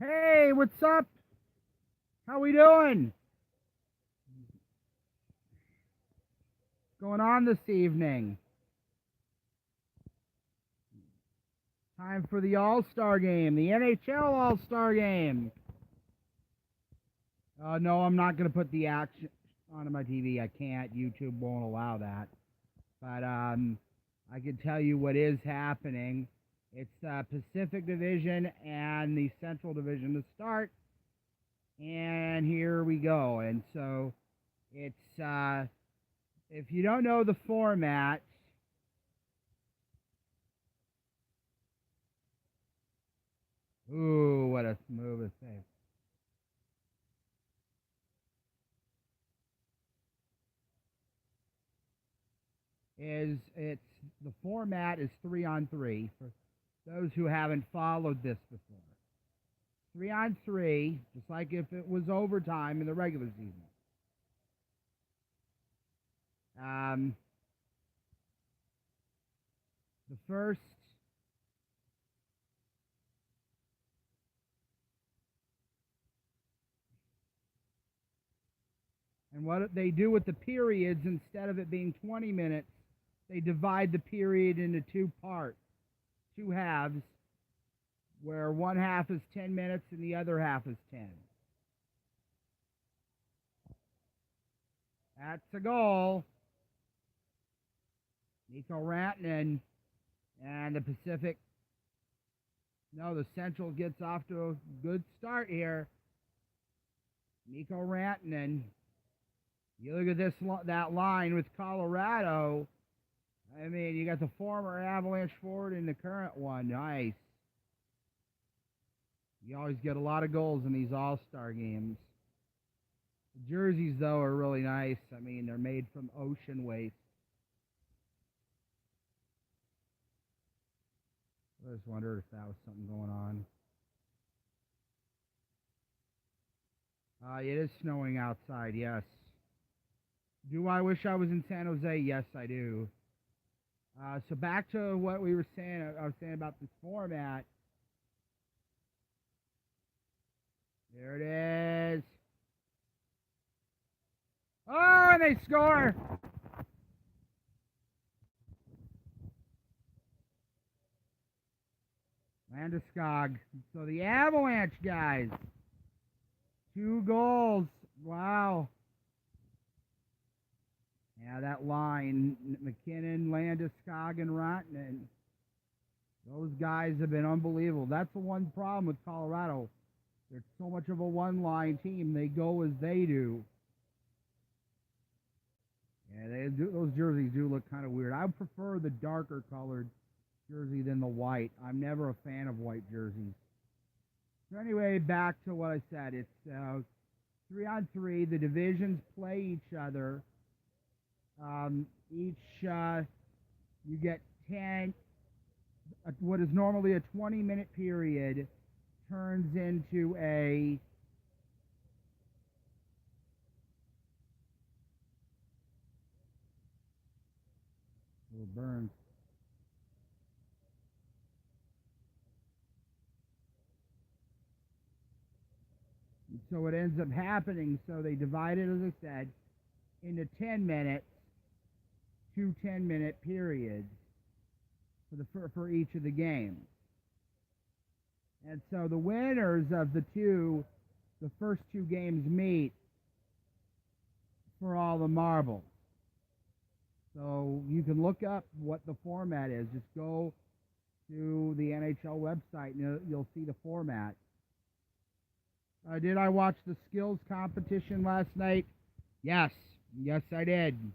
Hey, what's up? How we doing? Going on this evening? Time for the All Star Game, the NHL All Star Game. No, I'm not going to put the action onto my TV. I can't. YouTube won't allow that. But I can tell you what is happening. It's Pacific Division and the Central Division to start. And here we go. And so it's if you don't know the format, ooh, what a move to save. Is it's the format is 3-on-3 for those who haven't followed this before. 3-on-3, just like if it was overtime in the regular season. Um, the first and what they do with the periods, instead of it being 20 minutes, they divide the period into two parts, two halves, where one half is 10 minutes and the other half is 10. That's a goal. Nico Rantanen and the Pacific. No, the Central gets off to a good start here. Nico Rantanen. You look at that line with Colorado. I mean, you got the former Avalanche forward and the current one. Nice. You always get a lot of goals in these All-Star games. The jerseys, though, are really nice. I mean, they're made from ocean waste. I just wondered if that was something going on. It is snowing outside, yes. Do I wish I was in San Jose? Yes, I do. So back to what we were saying. I was saying about this format. There it is. Oh, and they score. Landeskog. So the Avalanche guys. 2 goals. Wow. Yeah, that line, McKinnon, Landeskog, and Rantanen. Those guys have been unbelievable. That's the one problem with Colorado. They're so much of a one-line team. They go as they do. Yeah, those jerseys do look kind of weird. I prefer the darker colored jersey than the white. I'm never a fan of white jerseys. So anyway, back to what I said. It's 3-on-3. The divisions play each other. You get 10. What is normally a 20-minute period turns into a little burn. So what ends up happening, so they divide it, as I said, into 10 minutes, 2 10-minute periods for each of the games. And so the winners of the first two games meet for all the marbles. So you can look up what the format is. Just go to the NHL website and you'll see the format. Did I watch the skills competition last night? Yes. Yes, I did.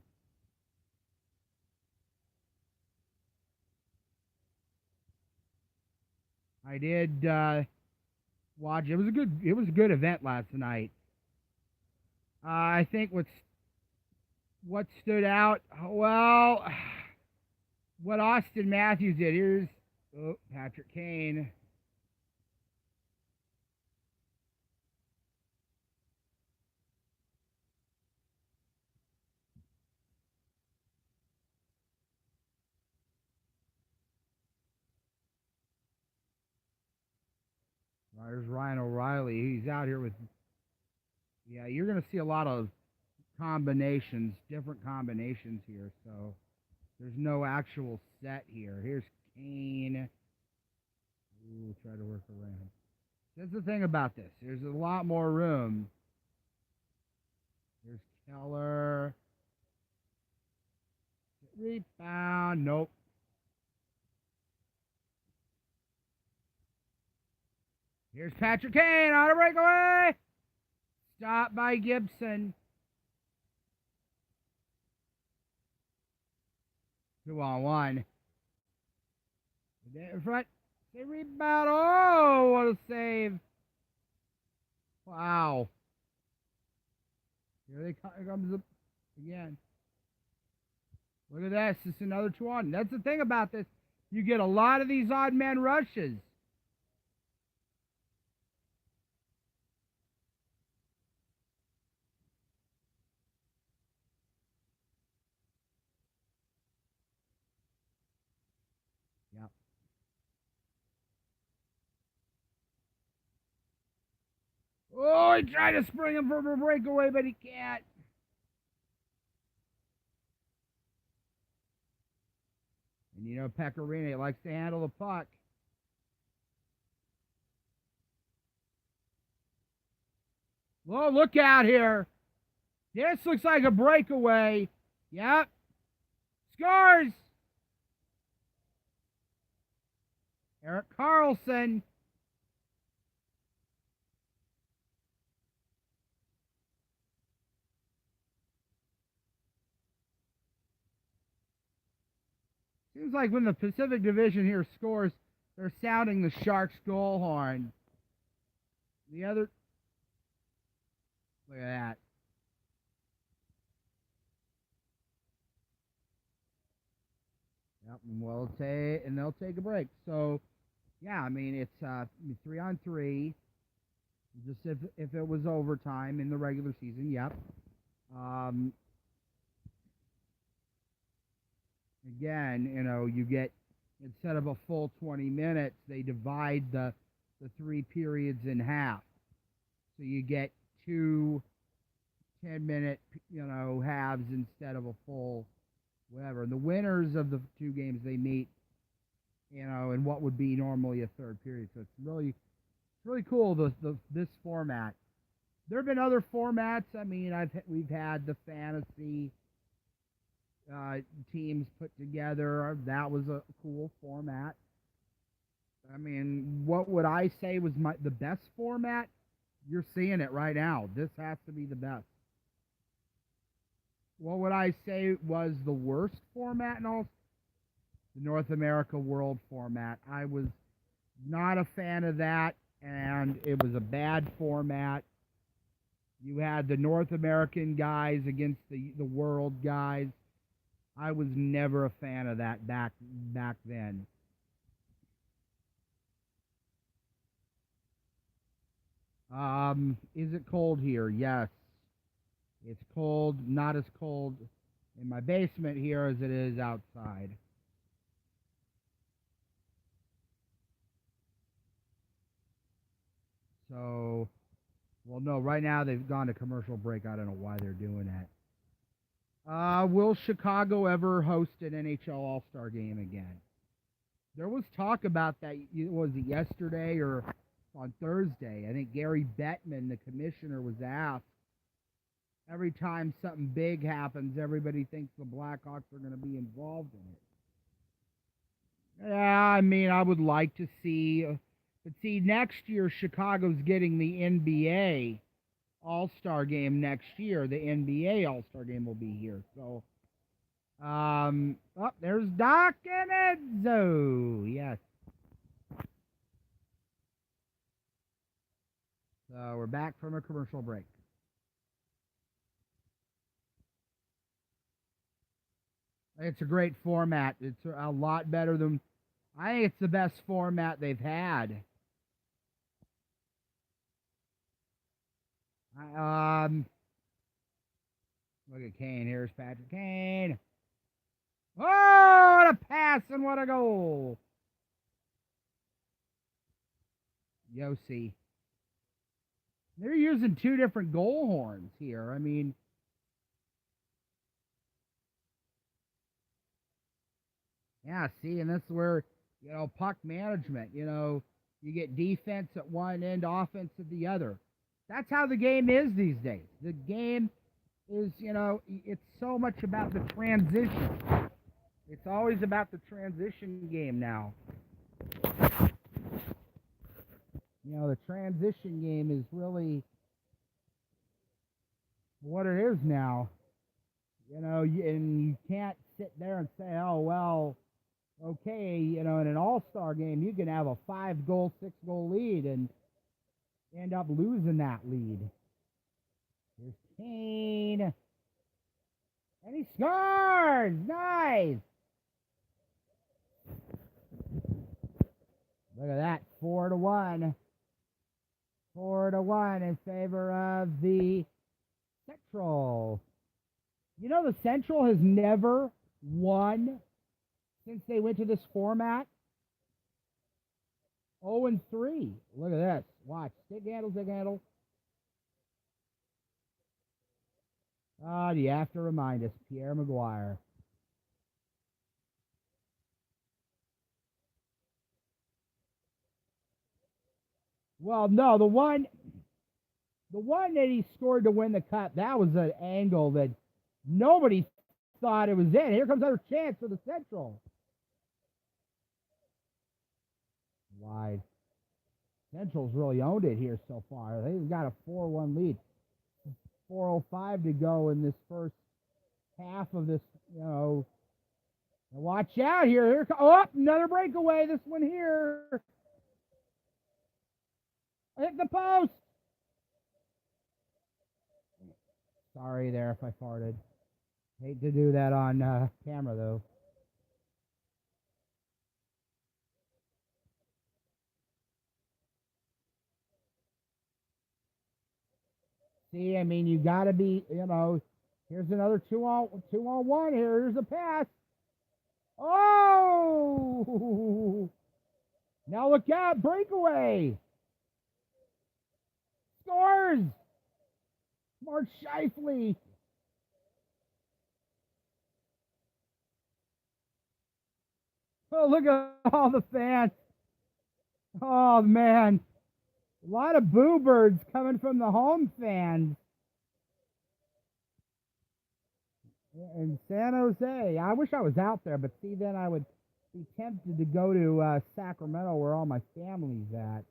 I did watch. It was a good event last night. I think what stood out, well, what Austin Matthews did. Here's Patrick Kane. There's Ryan O'Reilly. He's out here with. Yeah, you're going to see a lot of combinations, different combinations here. So there's no actual set here. Here's Kane. Ooh, try to work around. That's the thing about this. There's a lot more room. There's Keller. Rebound. Nope. Here's Patrick Kane on a breakaway. Stop by Gibson. 2-on-1. In front. They rebound. Oh, what a save. Wow. Here comes up again. Look at this. It's another 2-on. That's the thing about this. You get a lot of these odd man rushes. Yep. Oh, he tried to spring him from a breakaway, but he can't. And you know Pecorino likes to handle the puck. Whoa, look out here. This looks like a breakaway. Yep. Scores. Eric Carlson. Seems like when the Pacific Division here scores, they're sounding the Sharks' goal horn. The other... Look at that. Yep, and they'll take a break. So, yeah, I mean, it's 3-on-3. Just if it was overtime in the regular season, yep. Again, you know, you get, instead of a full 20 minutes, they divide the 3 periods in half. So you get 2 10-minute, you know, halves instead of a full whatever. And the winners of the 2 games, they meet, you know, in what would be normally a third period. So it's really cool, this format. There have been other formats. I mean, we've had the fantasy teams put together. That was a cool format. I mean, what would I say was the best format? You're seeing it right now. This has to be the best. What would I say was the worst format in all? The North America World format. I was not a fan of that, and it was a bad format. You had the North American guys against the world guys. I was never a fan of that back then. Is it cold here? Yes. It's cold, not as cold in my basement here as it is outside. So, well, no, right now they've gone to commercial break. I don't know why they're doing that. Will Chicago ever host an NHL All Star Game again? There was talk about that. Was it yesterday or on Thursday? I think Gary Bettman, the commissioner, was asked. Every time something big happens, everybody thinks the Blackhawks are going to be involved in it. Yeah, I mean, I would like to see. But see, next year, Chicago's getting the NBA All-Star Game next year. The NBA All-Star Game will be here. So, there's Doc and Edzo. Yes. So, we're back from a commercial break. It's a great format. It's a lot better than... I think it's the best format they've had. Look at Kane. Here's Patrick Kane. Oh, what a pass and what a goal. Yossi. They're using two different goal horns here. I mean, yeah, see, and that's where, puck management, you get defense at one end, offense at the other. That's how the game is these days. The game is, it's so much about the transition. It's always about the transition game now. The transition game is really what it is now. And you can't sit there and say, oh, well, okay, in an all-star game, you can have a 5-goal, 6-goal lead and end up losing that lead. Here's Kane. And he scores! Nice! Look at that, 4-1. 4-1 in favor of the Central. The Central has never won since they went to this format. 0-3. Look at this. Watch. Stick handle. Oh, do you have to remind us? Pierre Maguire. Well, no, the one that he scored to win the cup, that was an angle that nobody thought it was in. Here comes another chance for the Central. Wide. Central's really owned it here so far. They've got a 4-1 lead. 4:05 to go in this first half of this, Watch out here. Another breakaway. This one here. Hit the post. Sorry there if I farted. Hate to do that on camera, though. See, I mean, you got to be, here's another 2-on-1 here. Here's a pass. Oh! Now look out. Breakaway. Scores. Mark Scheifele. Oh, look at all the fans. Oh, man. A lot of boo birds coming from the home fans. In San Jose. I wish I was out there, but see, then I would be tempted to go to Sacramento where all my family's at.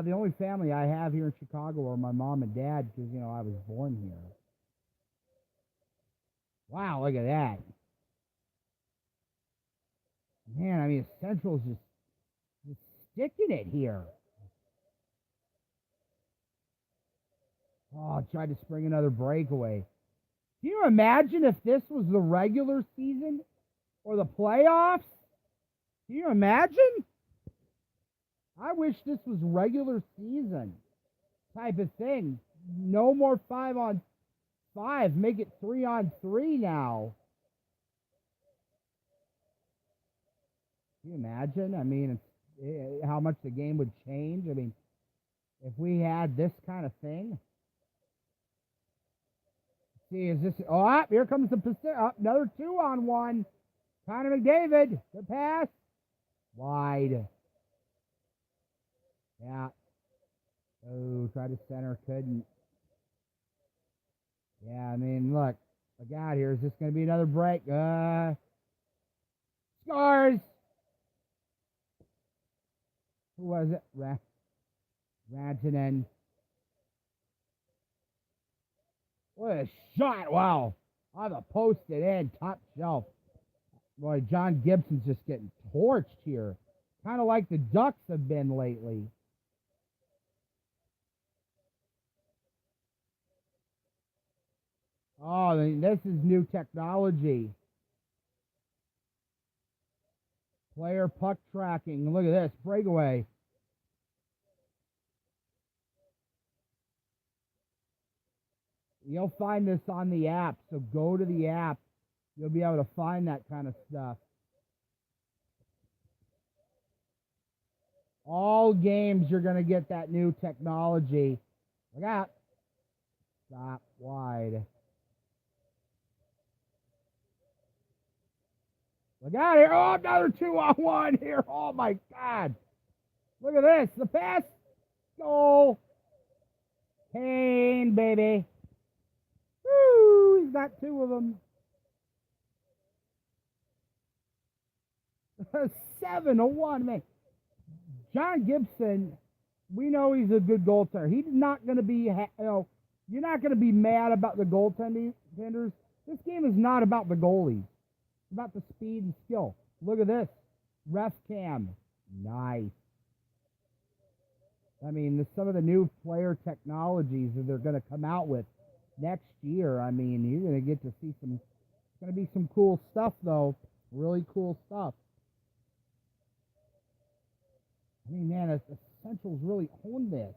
The only family I have here in Chicago are my mom and dad because, I was born here. Wow, look at that. Man, I mean, Central's just sticking it here. Oh, tried to spring another breakaway. Can you imagine if this was the regular season or the playoffs? Can you imagine? I wish this was regular season type of thing. No more 5-on-5. Make it 3-on-3 now. Can you imagine? I mean, how much the game would change. I mean, if we had this kind of thing. See, is this? Oh, here comes the Pacific. Another 2-on-1. Connor McDavid. The pass. Wide. Yeah. Oh, tried to center. Couldn't. Yeah, I mean, look. Look out here. Is this going to be another break? Scores. Who was it? Rantanen. What a shot. Wow. On the posted in. Top shelf. Boy, John Gibson's just getting torched here. Kind of like the Ducks have been lately. Oh, this is new technology. Player puck tracking. Look at this. Breakaway. You'll find this on the app, so go to the app. You'll be able to find that kind of stuff. All games you're going to get that new technology. Look out. Stop wide. Look out here. Oh, another 2-on-1 here. Oh, my God. Look at this. The pass. Goal. Kane, baby. Woo. He's got two of them. 7-1, man. John Gibson, we know he's a good goaltender. He's not going to be, you're not going to be mad about the goaltenders. This game is not about the goalies. It's about the speed and skill. Look at this. Ref cam. Nice. I mean, some of the new player technologies that they're going to come out with next year, I mean, you're going to get to see some, it's going to be some cool stuff, though. Really cool stuff. I mean, man, Essentials really own this.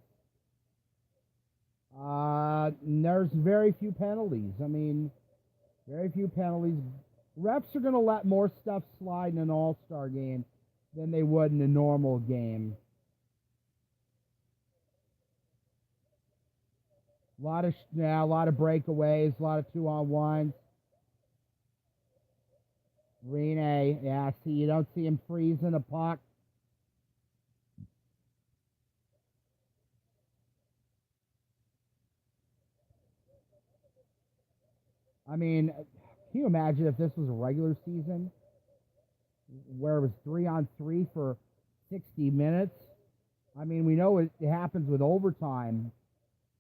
There's very few penalties. I mean, very few penalties. Refs are going to let more stuff slide in an all-star game than they would in a normal game. A lot of breakaways, a lot of 2-on-1s. Rene, yeah, see, you don't see him freezing a puck. I mean, can you imagine if this was a regular season where it was 3-on-3 for 60 minutes? I mean, we know it happens with overtime,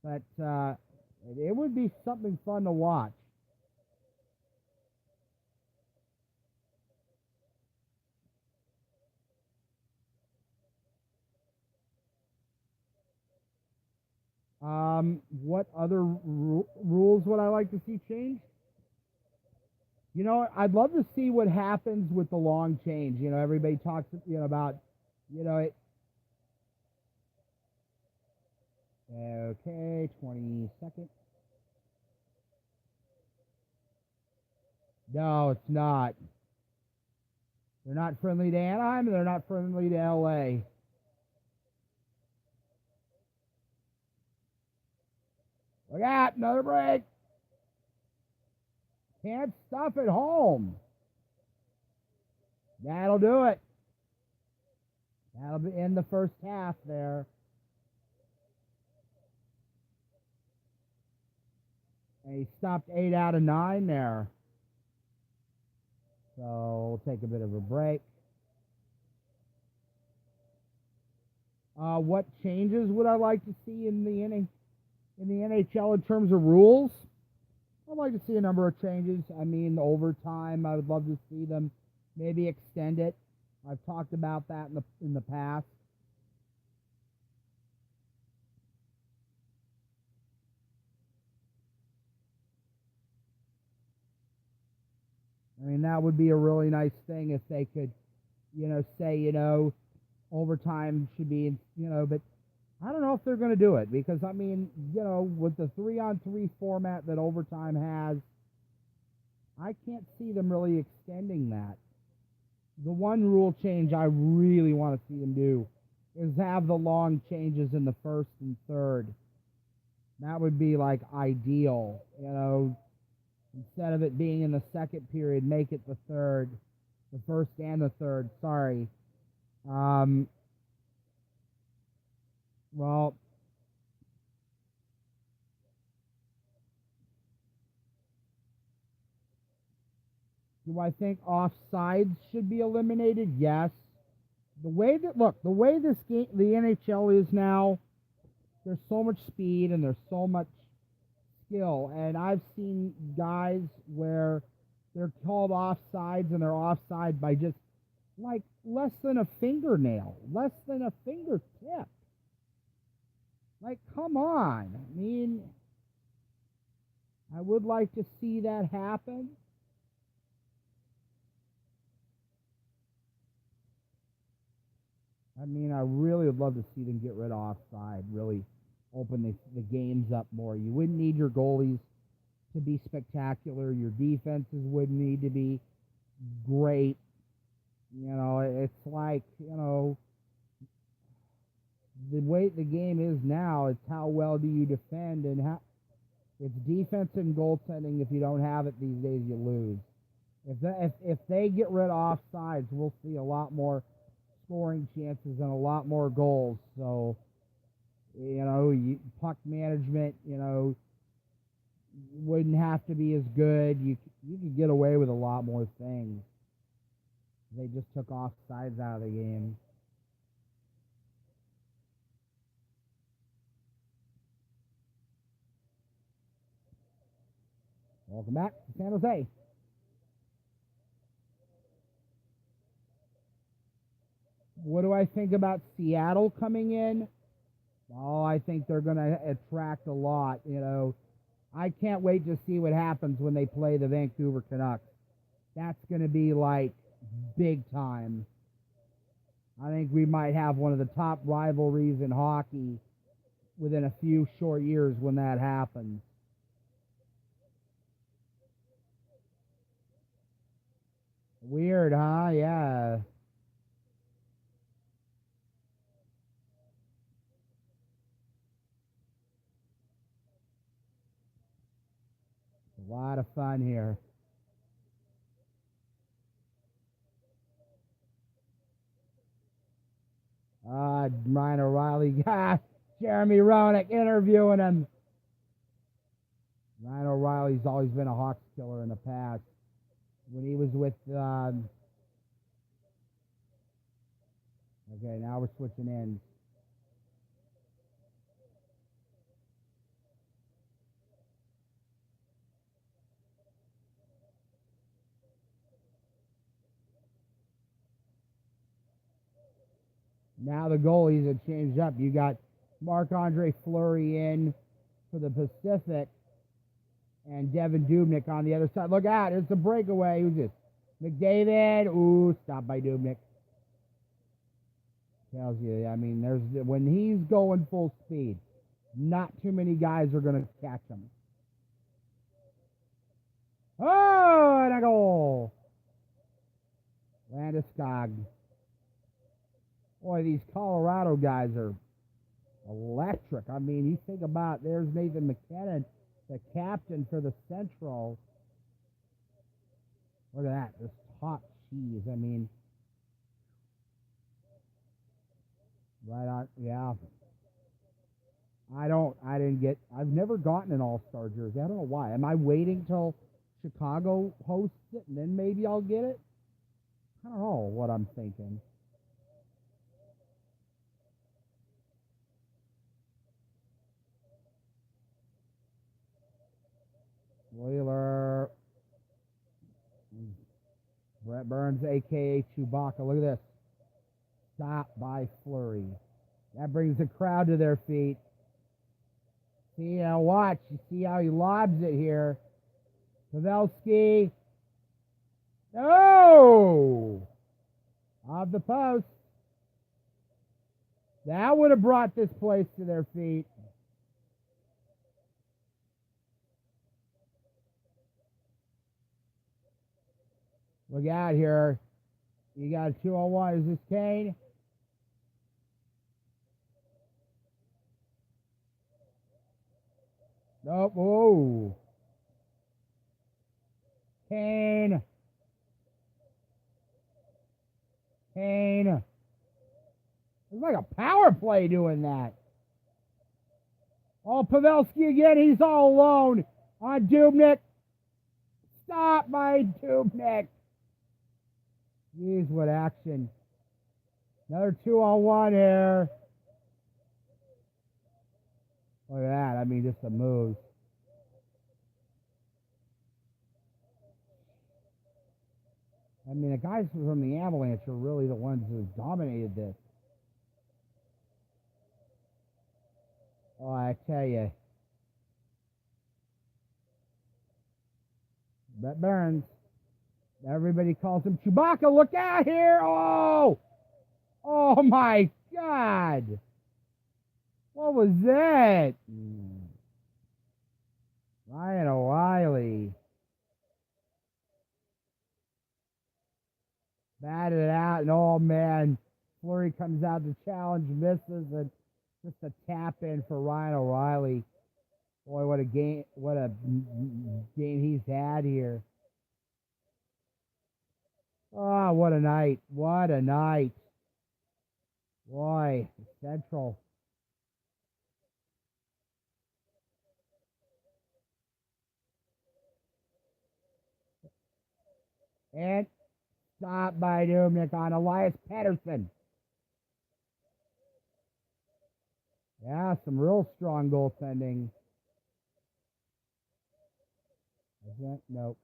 but it would be something fun to watch. What other rules would I like to see changed? You know, I'd love to see what happens with the long change. You know, everybody talks, about, it. Okay, 20 seconds. No, it's not. They're not friendly to Anaheim, and they're not friendly to LA. Look out, another break. Can't stuff it home. That'll do it. That'll be in the first half there. And he stopped 8 out of 9 there. So we'll take a bit of a break. What changes would I like to see in the NHL in terms of rules? I'd like to see a number of changes. I mean, overtime, I would love to see them maybe extend it. I've talked about that in the past. I mean, that would be a really nice thing if they could, say, overtime should be, but I don't know if they're going to do it because, I mean, with the 3-on-3 format that overtime has, I can't see them really extending that. The one rule change I really want to see them do is have the long changes in the first and third. That would be like ideal, instead of it being in the second period, make it the third, the first and the third, sorry. Well, do I think offsides should be eliminated? Yes. The way this game, the NHL is now, there's so much speed and there's so much skill, and I've seen guys where they're called offsides and they're offside by just like less than a fingernail, less than a fingertip. Like, come on. I mean, I would like to see that happen. I mean, I really would love to see them get rid of offside, really open the games up more. You wouldn't need your goalies to be spectacular. Your defenses wouldn't need to be great. It's like, great the game is now. It's how well do you defend, and how it's defense and goaltending. If you don't have it these days, you lose. If they get rid of offsides, we'll see a lot more scoring chances and a lot more goals. So, puck management, wouldn't have to be as good. You could get away with a lot more things. They just took offsides out of the game. Welcome back to San Jose. What do I think about Seattle coming in? Oh, I think they're going to attract a lot. I can't wait to see what happens when they play the Vancouver Canucks. That's going to be like big time. I think we might have one of the top rivalries in hockey within a few short years when that happens. Weird, huh? Yeah. A lot of fun here. Ryan O'Reilly. Jeremy Roenick interviewing him. Ryan O'Reilly's always been a Hawks killer in the past. When he was with... okay, now we're switching ends. Now the goalies have changed up. You got Marc-Andre Fleury in for the Pacific and Devin Dubnyk on the other side. Look out, it's a breakaway. Who's this? McDavid. Ooh, stopped by Dubnyk. Tells you, when he's going full speed, not too many guys are going to catch him. Oh, and a goal. Landeskog. Boy, these Colorado guys are electric. You think about, there's Nathan McKinnon, the captain for the Central. Look at that, this top cheese. Right on, yeah. I've never gotten an All-Star jersey. I don't know why. Am I waiting till Chicago hosts it and then maybe I'll get it? I don't know what I'm thinking. Wheeler. Brett Burns, a.k.a. Chewbacca. Look at this. Stop by Fleury. That brings the crowd to their feet. See, now watch. You see how he lobs it here. Pavelski. No! Off the post. That would have brought this place to their feet. Look out here. You got a 2-on-1. Is this Kane? Nope. Whoa. Kane. Kane. It's like a power play doing that. Oh, Pavelski again. He's all alone on Dubnyk. Stop by Dubnyk. Jeez, what action. Another 2-on-1 here. Look at that. Just a move. The guys from the Avalanche are really the ones who dominated this. Oh, I tell you. Brett Burns. Everybody calls him Chewbacca. Look out here. Oh! Oh, my God. What was that? Ryan O'Reilly. Batted it out, and oh, man. Fleury comes out to challenge, misses, and Just a tap in for Ryan O'Reilly. Boy, what a game! What a game he's had here. Oh, what a night! What a night! Boy, Central. And stop by Dubnik on Elias Pettersson. Yeah, some real strong goaltending. Nope.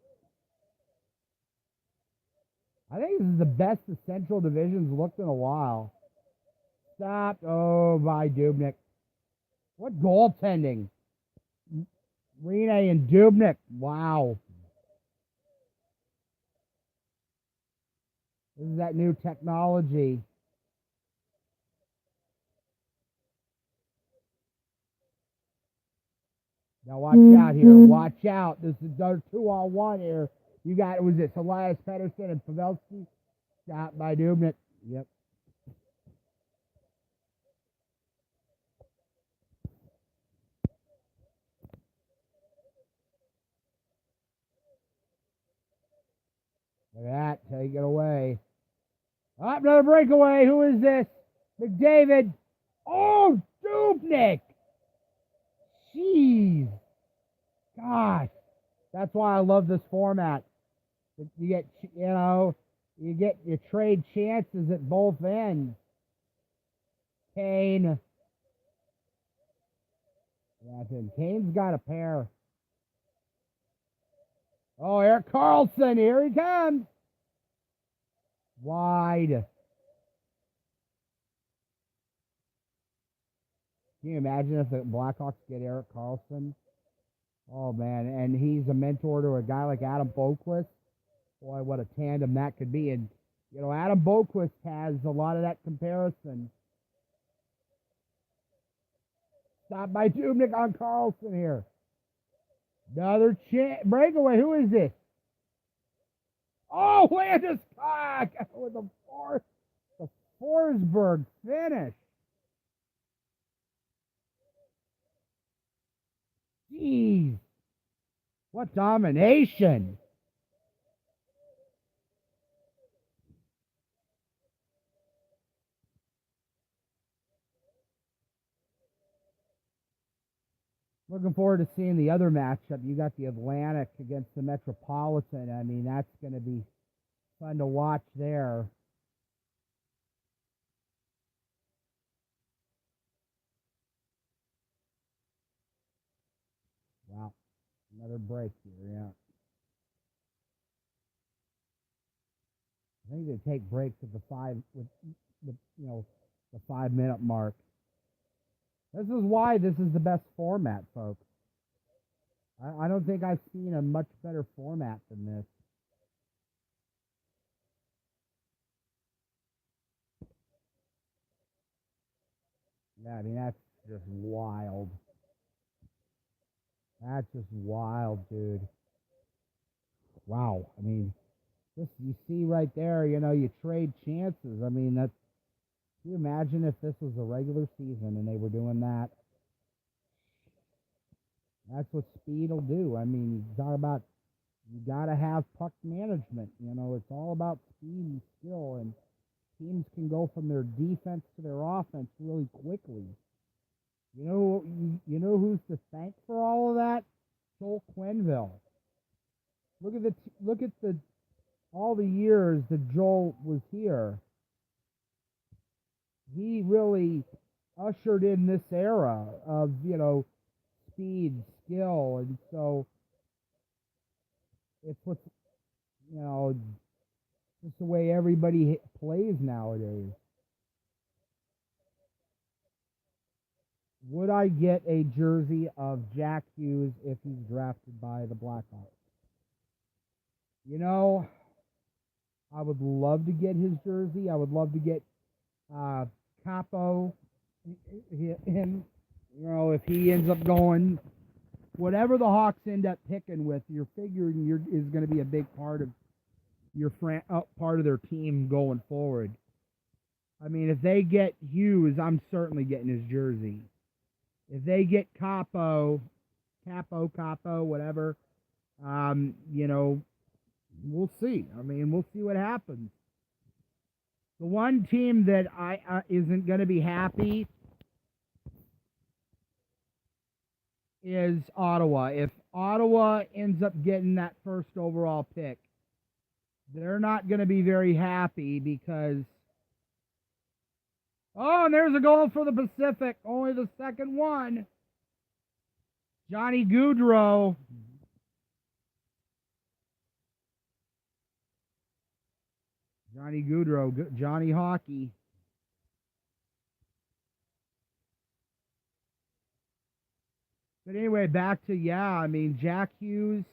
I think this is the best the Central Division's looked in a while. Stop. Oh, by Dubnik. What goaltending? Rene and Dubnik. Wow. This is that new technology. Now watch out here. Watch out. This is their 2-on-1 here. You got, was it Elias Pettersson and Pavelski? Shot by Dubnik. Yep. Look at that. Take it away. Oh, another breakaway. Who is this? McDavid. Oh, Dubnik. Jeez. Gosh. That's why I love this format. You get, you trade chances at both ends. Kane. Kane's got a pair. Oh, Erik Karlsson. Here he comes. Wide. Can you imagine if the Blackhawks get Erik Karlsson? Oh, man. And he's a mentor to a guy like Adam Boqvist. Boy, what a tandem that could be. And, Adam Boqvist has a lot of that comparison. Stop by Dubnik on Karlsson here. Another breakaway. Who is this? Oh, Landeskog with the Forsberg finish. Jeez. What domination. Looking forward to seeing the other matchup. You got the Atlantic against the Metropolitan. I mean, that's going to be fun to watch there. Wow. Another break here, yeah. I think they take breaks at the 5-minute mark. This is why this is the best format, folks. I don't think I've seen a much better format than this. Yeah, I mean, that's just wild. That's just wild, dude. Wow. I mean, this you see right there, you trade chances. I mean, can you imagine if this was a regular season and they were doing that? That's what speed will do. I mean, you talk about, you got to have puck management. It's all about speed and skill, and teams can go from their defense to their offense really quickly. You know who's to thank for all of that? Joel Quenneville. Look at all the years that Joel was here. He really ushered in this era of, speed, skill, and so it puts, just the way everybody plays nowadays. Would I get a jersey of Jack Hughes if he's drafted by the Blackhawks? I would love to get his jersey. I would love to get Capo, him, if he ends up going, whatever the Hawks end up picking with, you're figuring is going to be a big part of your part of their team going forward. I mean, if they get Hughes, I'm certainly getting his jersey. If they get Capo, whatever, you know, we'll see. I mean, we'll see what happens. The one team that I isn't going to be happy is Ottawa. If Ottawa ends up getting that first overall pick, they're not going to be very happy because, oh, and there's a goal for the Pacific. Only the second one. Johnny Gaudreau. Johnny Hockey. But anyway, back to, I mean, Jack Hughes.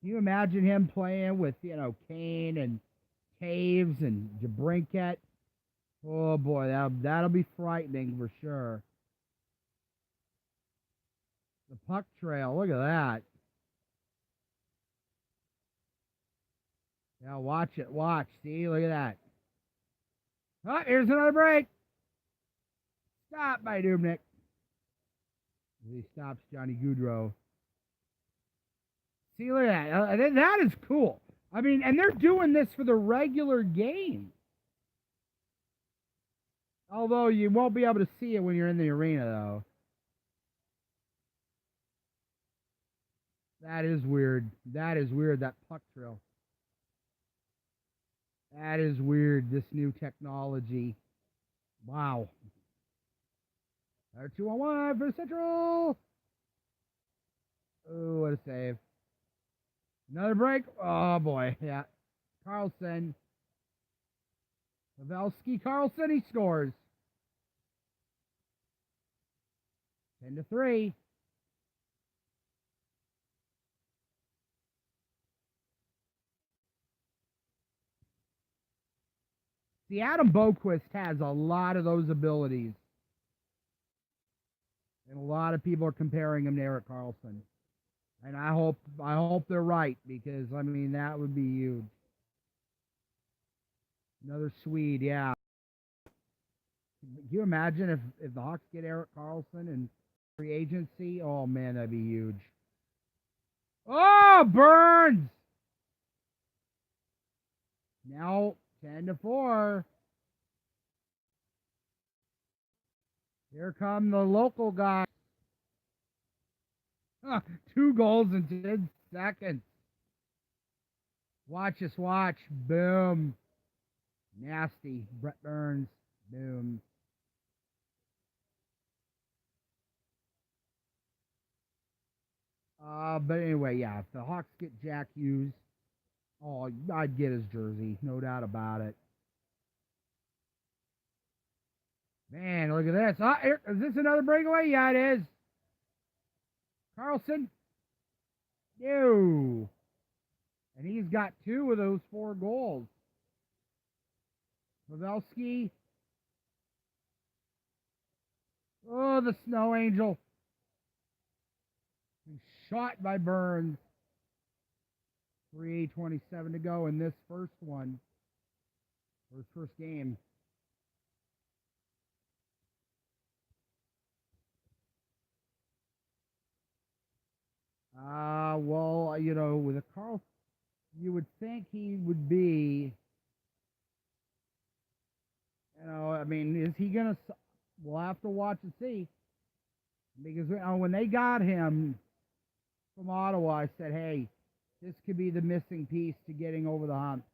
Can you imagine him playing with, Kane and Taves and Jabrinket? Oh boy, that'll be frightening for sure. The puck trail, look at that. Yeah, watch it. Watch. See, look at that. Oh, here's another break. Stop by Dubnik. He stops Johnny Gaudreau. See, look at that. That is cool. I mean, and they're doing this for the regular game. Although you won't be able to see it when you're in the arena, though. That is weird. That is weird, that puck trail. That is weird, this new technology. Wow. 2-on-1 for Central. Oh, what a save. Another break. Oh, boy. Yeah. Carlson. Pavelski Carlson, he scores. 10-3. See, Adam Boquist has a lot of those abilities. And a lot of people are comparing him to Erik Karlsson. And I hope they're right, because I mean that would be huge. Another Swede, yeah. Can you imagine if the Hawks get Erik Karlsson in free agency? Oh man, that'd be huge. Oh, Burns! Now 10-4. Here come the local guy. 2 goals in 10 seconds. Watch us watch. Boom. Nasty. Brett Burns. Boom. But anyway, yeah, if the Hawks get Jack Hughes, oh, I'd get his jersey. No doubt about it. Man, look at this. Is this another breakaway? Yeah, it is. Carlson. No. And he's got 2 of those 4 goals. Pavelski. Oh, the Snow Angel. He's shot by Burns. 3:27 to go in this first one. Or his first game. Well, with a Carl, you would think he would be, I mean, is he going to, we'll have to watch and see. Because when they got him from Ottawa, I said, hey, this could be the missing piece to getting over the hump.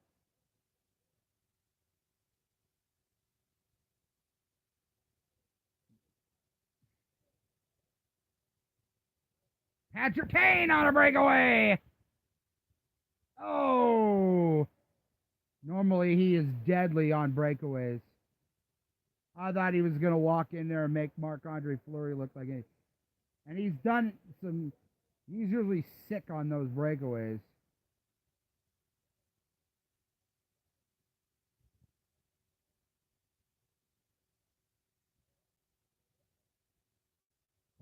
Patrick Kane on a breakaway. Oh, normally he is deadly on breakaways. I thought he was going to walk in there and make Marc-Andre Fleury look like it. And he's done some, he's usually sick on those breakaways.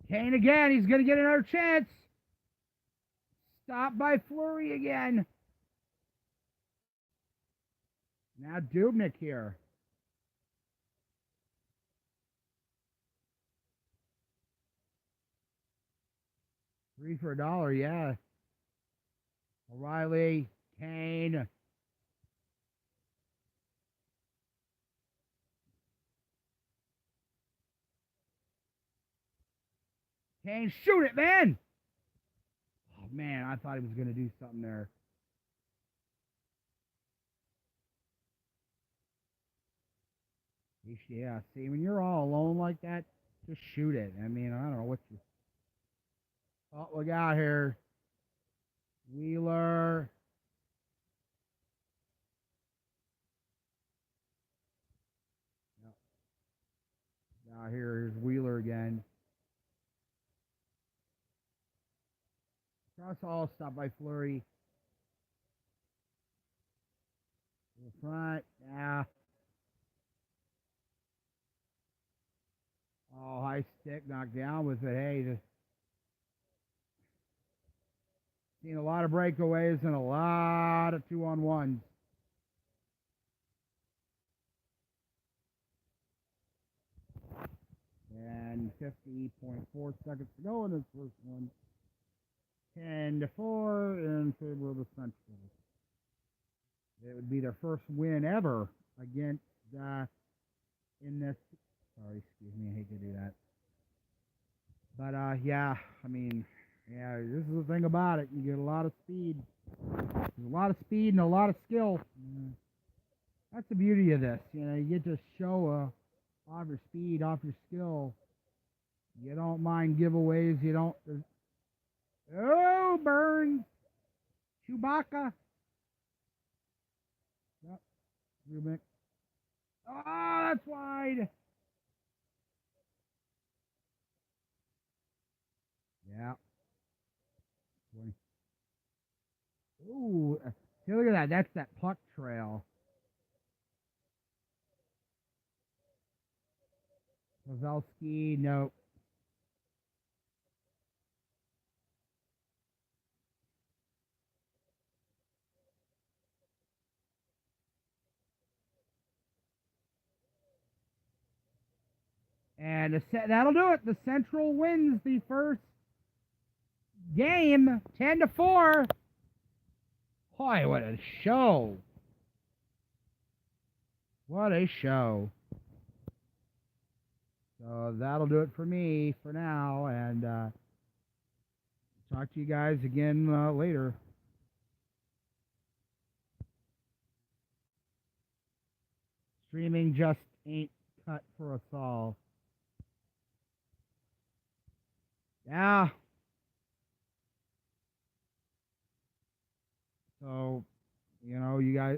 Kane again, he's going to get another chance. Stopped by Fleury again. Now Dubnik here. 3 for $1, yeah. O'Reilly, Kane. Kane, shoot it, man! Oh, man, I thought he was going to do something there. Yeah, see, when you're all alone like that, just shoot it. I mean, I don't know what you... Oh, look out here. Wheeler. Now here's Wheeler again. Cross all, stop by Fleury. To the front, yeah. Oh, high stick, knocked down with it. Hey, just seen a lot of breakaways and a lot of 2-on-1s. And 50.4 seconds to go in this first one. 10-4 in favor of the Central. It would be their first win ever against in this. Sorry, excuse me, I hate to do that. But yeah, I mean, yeah, this is the thing about it. You get a lot of speed. There's a lot of speed and a lot of skill. That's the beauty of this. You know, you get to show off your speed, off your skill. You don't mind giveaways. You don't. Oh, Burns. Chewbacca. Yep. Rubik. Oh, that's wide. Yeah. 20. Ooh. See, look at that. That's that puck trail. Pavelski, nope. And that'll do it. The Central wins the first game, 10-4. Boy, what a show! What a show! So that'll do it for me for now, and talk to you guys again later. Streaming just ain't cut for us all. Yeah. So, you know, you guys,